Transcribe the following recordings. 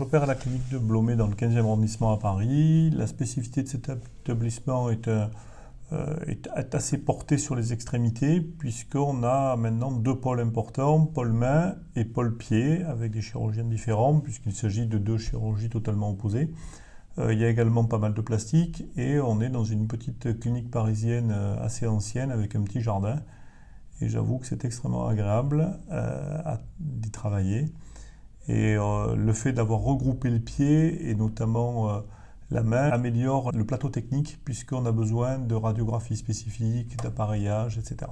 j'opère à la clinique de Blomet dans le 15e arrondissement à Paris. La spécificité de cet établissement est assez portée sur les extrémités, puisqu'on a maintenant deux pôles importants, pôle main et pôle pied, avec des chirurgiens différents, puisqu'il s'agit de deux chirurgies totalement opposées. Il y a également pas mal de plastique, et on est dans une petite clinique parisienne assez ancienne, avec un petit jardin. Et j'avoue que c'est extrêmement agréable d'y travailler. Et le fait d'avoir regroupé les pieds, et notamment la main, améliore le plateau technique, puisqu'on a besoin de radiographie spécifique, d'appareillage, etc.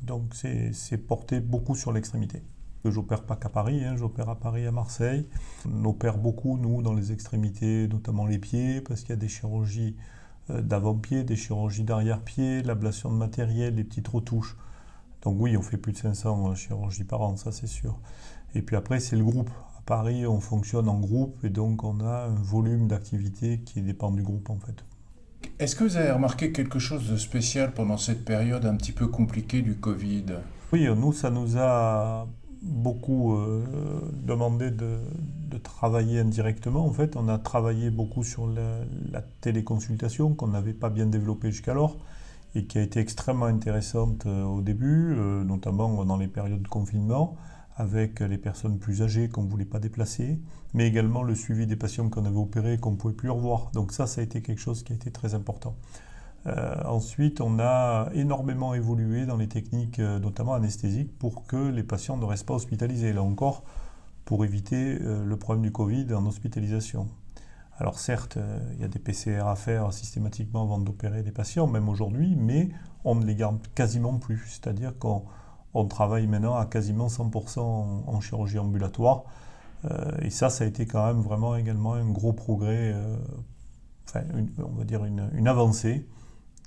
Donc c'est porté beaucoup sur l'extrémité. J'opère pas qu'à Paris, j'opère à Paris et à Marseille. On opère beaucoup, nous, dans les extrémités, notamment les pieds, parce qu'il y a des chirurgies d'avant-pied, des chirurgies d'arrière-pied, l'ablation de matériel, les petites retouches. Donc oui, on fait plus de 500 chirurgies par an, ça c'est sûr. Et puis après, c'est le groupe. À Paris, on fonctionne en groupe et donc on a un volume d'activité qui dépend du groupe en fait. Est-ce que vous avez remarqué quelque chose de spécial pendant cette période un petit peu compliquée du Covid? Oui, nous, ça nous a beaucoup demandé de travailler indirectement. En fait, on a travaillé beaucoup sur la téléconsultation qu'on n'avait pas bien développée jusqu'alors et qui a été extrêmement intéressante au début, notamment dans les périodes de confinement, avec les personnes plus âgées qu'on ne voulait pas déplacer, mais également le suivi des patients qu'on avait opérés et qu'on ne pouvait plus revoir. Donc ça a été quelque chose qui a été très important. Ensuite, on a énormément évolué dans les techniques, notamment anesthésiques, pour que les patients ne restent pas hospitalisés. Là encore, pour éviter le problème du Covid en hospitalisation. Alors certes, il y a des PCR à faire systématiquement avant d'opérer des patients, même aujourd'hui, mais on ne les garde quasiment plus. C'est-à-dire qu'on travaille maintenant à quasiment 100% en chirurgie ambulatoire. Et ça a été quand même vraiment également un gros progrès, on va dire une avancée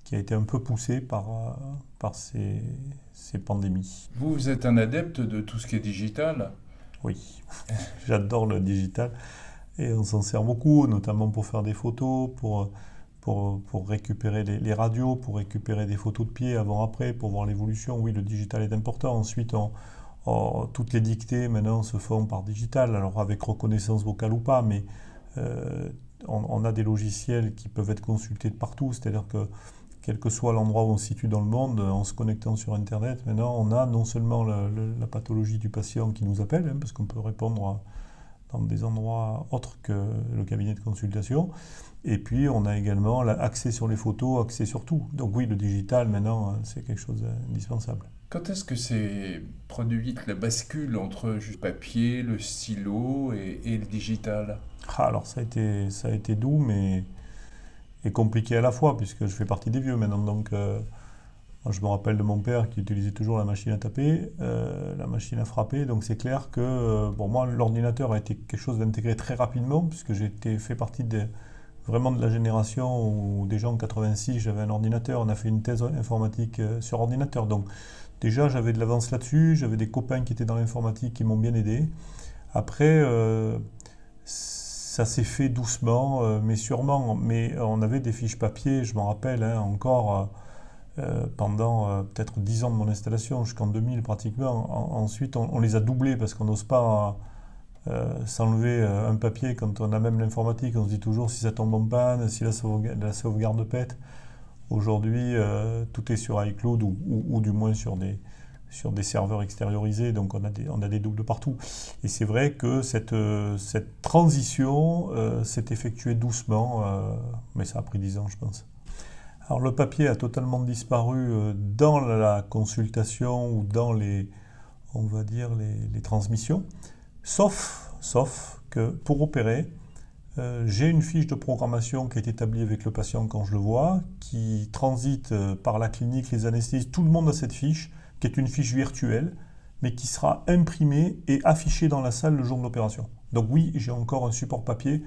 qui a été un peu poussée par ces pandémies. Vous êtes un adepte de tout ce qui est digital? Oui, j'adore le digital. Et on s'en sert beaucoup, notamment pour faire des photos, pour récupérer les radios, pour récupérer des photos de pied avant-après, pour voir l'évolution. Oui, le digital est important. Ensuite, toutes les dictées maintenant se font par digital, alors avec reconnaissance vocale ou pas, mais on a des logiciels qui peuvent être consultés de partout, c'est-à-dire que quel que soit l'endroit où on se situe dans le monde, en se connectant sur Internet, maintenant on a non seulement la pathologie du patient qui nous appelle, parce qu'on peut répondre dans des endroits autres que le cabinet de consultation. Et puis, on a également accès sur les photos, accès sur tout. Donc oui, le digital, maintenant, c'est quelque chose d'indispensable. Quand est-ce que s'est produite la bascule entre le papier, le stylo et le digital? Alors, ça a été doux, mais et compliqué à la fois, puisque je fais partie des vieux maintenant. Donc, moi, je me rappelle de mon père qui utilisait toujours la machine à taper, la machine à frapper. Donc c'est clair que pour moi, l'ordinateur a été quelque chose d'intégré très rapidement, puisque fait partie vraiment de la génération où déjà en 86, j'avais un ordinateur. On a fait une thèse informatique sur ordinateur. Donc déjà, j'avais de l'avance là-dessus. J'avais des copains qui étaient dans l'informatique qui m'ont bien aidé. Après, ça s'est fait doucement, mais sûrement. Mais on avait des fiches papier, je m'en rappelle encore. Pendant peut-être 10 ans de mon installation, jusqu'en 2000 pratiquement. Ensuite, on les a doublés parce qu'on n'ose pas s'enlever un papier quand on a même l'informatique. On se dit toujours si ça tombe en panne, si la sauvegarde pète. Aujourd'hui, tout est sur iCloud ou du moins sur des serveurs extériorisés, donc on a des doubles partout. Et c'est vrai que cette transition s'est effectuée doucement, mais ça a pris 10 ans, je pense. Alors le papier a totalement disparu dans la consultation ou dans on va dire les transmissions, sauf que pour opérer, j'ai une fiche de programmation qui est établie avec le patient quand je le vois, qui transite par la clinique, les anesthésistes, tout le monde a cette fiche, qui est une fiche virtuelle, mais qui sera imprimée et affichée dans la salle le jour de l'opération. Donc oui, j'ai encore un support papier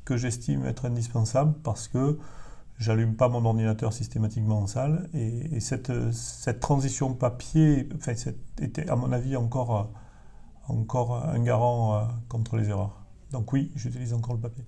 que j'estime être indispensable parce que j'allume pas mon ordinateur systématiquement en salle et cette transition papier était à mon avis encore un garant contre les erreurs. Donc oui, j'utilise encore le papier.